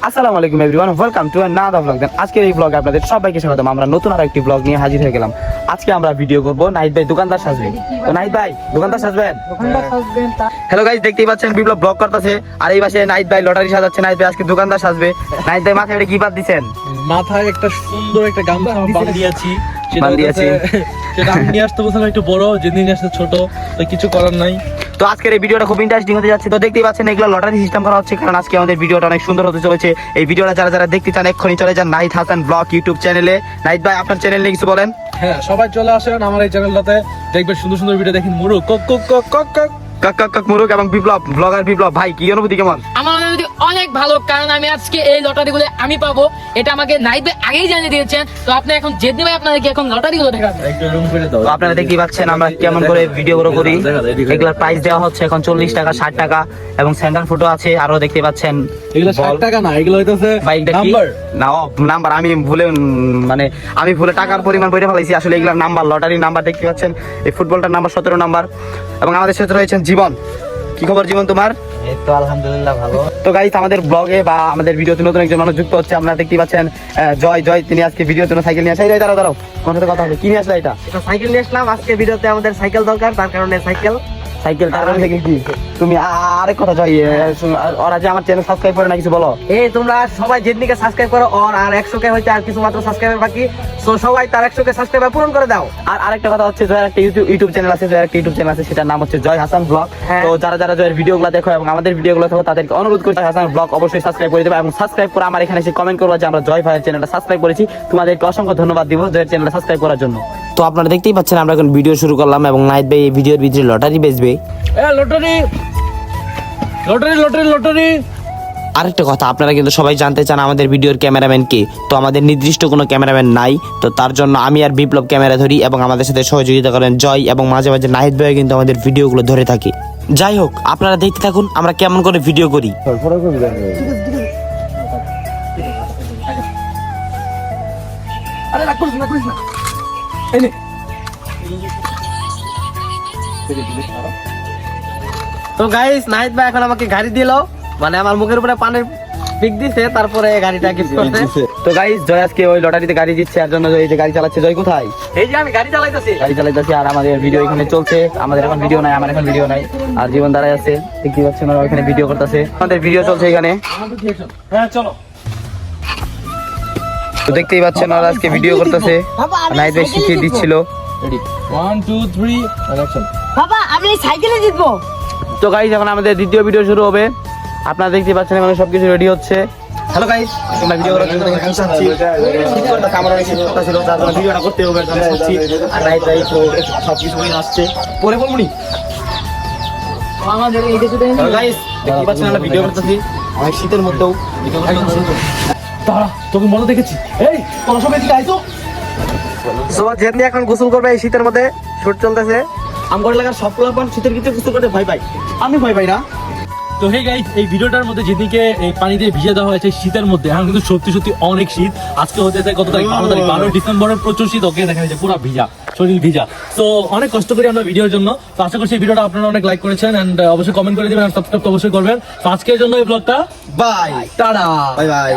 আসসালামু আলাইকুম everyone, welcome to another blog. আজকের এই ব্লগে আপনাদের সবাইকে স্বাগতম। আমরা নতুন আরেকটি ব্লগ নিয়ে হাজির হয়ে গেলাম। আজকে আমরা ভিডিও করব নাহিদ ভাই দোকানদার সাজবে। তো নাহিদ ভাই দোকানদার সাজবেন? হ্যালো গাইস, দেখতেই পাচ্ছেন বিপ্লব ব্লগ করতেছে, আর এই পাশে নাহিদ ভাই লটারি সাজাচ্ছে। নাহিদ ভাই আজকে দোকানদার সাজবে। নাহিদ ভাই মাথায় কি বাদ দিবেন? মাথায় একটা সুন্দর একটা গামছা বাঁধিয়েছি, সেটা আমি নিয়ে আসতে বলছিলাম একটু বড়, যেদিন আসতে ছোট, তো কিছু করার নাই। তো আজকের এই ভিডিওটা খুব ইন্টারেস্টিং হতে যাচ্ছে। তো দেখতেই পাচ্ছেন এগুলো লটারি সিস্টেম করা হচ্ছে, কারণ আজকে আমাদের ভিডিওটা অনেক সুন্দর হতে চলেছে। এই ভিডিওটা যারা যারা দেখতে চান এক্ষুনি চলে যান নাহিদ হাসান ব্লগ ইউটিউব চ্যানেলে। নাহিদ ভাই আপনার চ্যানেল নিয়ে কিছু বলেন। হ্যাঁ, সবাই চলে আসেন আমার এই চ্যানেলটাতে, দেখবেন সুন্দর সুন্দর ভিডিও। দেখেন মুরুক কক কক কক কক কক কাক কাক কাক মুরুক এবং বিপ্লব ব্লগার বিপ্লব ভাই, কি অনুভূতি কেমন? আমার অনুভূতি অনেক ভালো, কারণ আমি আজকে এই লটারিগুলো আমি পাবো, এটা আমাকে নাহিদ ভাই আগেই জানিয়ে দিয়েছেন। তো আপনি এখন জেদি ভাই আপনাদেরকে এখন লটারিগুলো দেখাবেন। একটা রুম করে দাও। তো আপনারা দেখতেই পাচ্ছেন আমরা কেমন করে ভিডিও করি। এগুলোর প্রাইস দেওয়া হচ্ছে এখন 40 টাকা, 60 টাকা এবং স্যান্ডাল ফুটো আছে। আরো দেখতে পাচ্ছেন এগুলো 60 টাকা না, এগুলো হইতাছে নাম্বার না, নাম্বার আমি ভুলে আমি ভুলে টাকার পরিমাণ বইটা ফেলাইছি। আসলে এগুলোর নাম্বার, লটারির নাম্বার দেখতে পাচ্ছেন। এই ফুটবলটার নাম্বার 17 নাম্বার। এবং আমাদের সাথে রয়েছেন জীবন। কি খবর জীবন তোমার? এই তো আলহামদুলিল্লাহ ভালো। তো গাইস, আমাদের ব্লগে বা আমাদের ভিডিওতে নতুন একজন মানুষ যুক্ত হচ্ছে। আপনারা দেখতেই পাচ্ছেন জয়, তিনি আজকে ভিডিওর জন্য সাইকেল নিয়ে আসে। দাঁড়াও কোন সাথে কথা হবে, কি নিয়ে আসলে এটা? এটা সাইকেল নিয়ে আসলাম। আজকে ভিডিওতে আমাদের সাইকেল দরকার, তার কারণে সাইকেল তার কারণে কি তুমি আরেক কথা জয়, ওরা যে আমার চ্যানেল সাবস্ক্রাইব করে না, কিছু বলো। এই তোমরা সবাই জেদনিকে সাবস্ক্রাইব করো, আর 100কে হইতে আর কিছু মাত্র সাবস্ক্রাইবার বাকি। সো সবাই তার 100কে সাবস্ক্রাইবার পূরণ করে দাও। আর আরেকটা কথা হচ্ছে, জয়ের একটা ইউটিউব চ্যানেল আছে, সেটার নাম হচ্ছে জয় হাসান ব্লগ। হ্যাঁ। তো যারা যারা জয়ের ভিডিওগুলো দেখো এবং আমাদের ভিডিওগুলো দেখো, তাদেরকে অনুরোধ করি হাসান ব্লগ অবশ্যই সাবস্ক্রাইব করে দেবে এবং সাবস্ক্রাইব করে আমার এখানে এসে কমেন্ট করবো যে আমরা জয় ভাইয়ের চ্যানেলটা সাবস্ক্রাইব করেছি। তোমাদেরকে অসংখ্য ধন্যবাদ দিব জয়ের চ্যানেলটা সাবস্ক্রাইব করার জন্য। তো আপনারা দেখতেই পাচ্ছেন আমরা এখন ভিডিও শুরু করলাম এবং নাহিদ ভাই এই ভিডিওর ভিতরে লটারি বেচবে। Lottery lottery lottery lottery. আরেকটা কথা, আপনারা কিন্তু সবাই জানতে চান আমাদের ভিডিওর ক্যামেরাম্যান কে। তো আমাদের নির্দিষ্ট কোনো ক্যামেরাম্যান নাই, তো তার জন্য আমি আর বিপ্লব ক্যামেরা ধরি এবং আমাদের সাথে সহযোগিতা করেন জয়, এবং মাঝে মাঝে নাহিদ ভাই কিন্তু আমাদের ভিডিওগুলো ধরে থাকে। যাই হোক, আপনারা দেখতে থাকুন আমরা কেমন করে ভিডিও করি। তো গাইস, নাহিদ ভাই এখন আমাকে গাড়ি দিল, মানে আমার মুখের উপরে পানের পিক দিছে, তারপরে গাড়িটা গিফট করতে। তো গাইস, জয় আজকে ওই লটারিতে গাড়ি দিচ্ছে, আর জন্য এই যে গাড়ি চালাচ্ছে। জয় কোথায়? এই যে আমি গাড়ি চালাইতেছি। আর আমাদের ভিডিও এখানে চলছে। আমাদের এখন ভিডিও নাই, আমার এখন ভিডিও নাই। আর জীবন দাঁড়ায় আছে, দেখতে পাচ্ছেন ওরা ওখানে ভিডিও করতেছে। আমাদের ভিডিও চলছে এখানে। হ্যাঁ চলো। তো দেখতেই পাচ্ছেন ওরা আজকে ভিডিও করতেছে, নাহিদ ভাই শিখিয়ে দিচ্ছিল। 1 2 3 অ্যাকশন। বাবা আমি সাইকেলে জিতবো। তো গাইস, এখন আমাদের দ্বিতীয় ভিডিও শুরু হবে। আপনারা দেখতে পাচ্ছেন এখানে সবকিছু রেডি হচ্ছে। হ্যালো গাইস, আমরা ভিডিও করার জন্য বসাচ্ছি। শীত করতে কামড় অনেক শীত করতেছিল, তার জন্য ভিডিওটা করতে হবে, তার জন্য করছি। আর নাহিদ ভাই তো সবকিছু নিয়ে আসছে, পরে বলবনি। আমাদের এই দেশে হ্যালো গাইস, দেখতে পাচ্ছেন আমরা ভিডিও করতেছি অনেক শীতের মধ্যেও ভিডিও করতেছি। দাঁড়া, তোকে মনে দেখেছি। এই তোরা সবাই এদিকে আইতো। সো জেদনি এখন গোসল করবে এই শীতের মধ্যে, শুট চলতেছে। আমার এলাকার সব পোলাপান শীতের ভিতরে কিছু করতে ভয় পাই, আমি ভয় পাই না। তো হে গাইস, এই ভিডিওটার মধ্যে যেদিকে এই পানি দিয়ে ভিজে দেওয়া হয়েছে শীতের মধ্যে, এখন কিন্তু সত্যি সত্যি অনেক শীত। আজকে হতে যায় কত তারিখ? 12 তারিখ, 12 ডিসেম্বরের প্রচুর শীত। ওকে দেখা যাচ্ছে পুরো ভিজা, শরীর ভিজা। তো অনেক কষ্ট করি আমরা ভিডিওর জন্য। তো আশা করছি এই ভিডিওটা আপনারা অনেক লাইক করেছেন, এন্ড অবশ্যই কমেন্ট করে দিবেন, আর সাবস্ক্রাইব তো অবশ্যই করবেন। তো আজকের জন্য এই ব্লগটা বাই, টাটা। Bye bye.